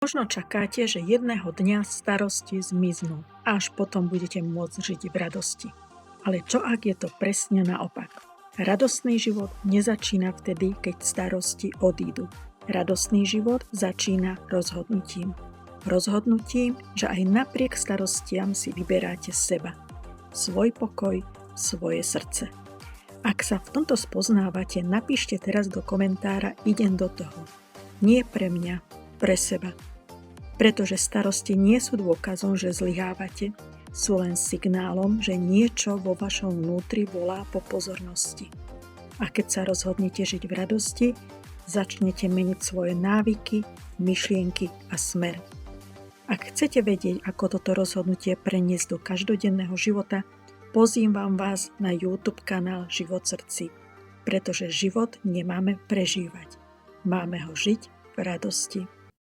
Možno čakáte, že jedného dňa starosti zmiznú a až potom budete môcť žiť v radosti. Ale čo ak je to presne naopak? Radostný život nezačína vtedy, keď starosti odídu. Radostný život začína rozhodnutím. Rozhodnutím, že aj napriek starostiam si vyberáte seba. Svoj pokoj, svoje srdce. Ak sa v tomto spoznávate, napíšte teraz do komentára idem do toho. Nie pre mňa, pre seba. Pretože starosti nie sú dôkazom, že zlyhávate, sú len signálom, že niečo vo vašom vnútri volá po pozornosti. A keď sa rozhodnete žiť v radosti, začnete meniť svoje návyky, myšlienky a smer. Ak chcete vedieť, ako toto rozhodnutie preniesť do každodenného života, pozývam vás na YouTube kanál Život v srdci, pretože život nemáme prežívať. Máme ho žiť v radosti.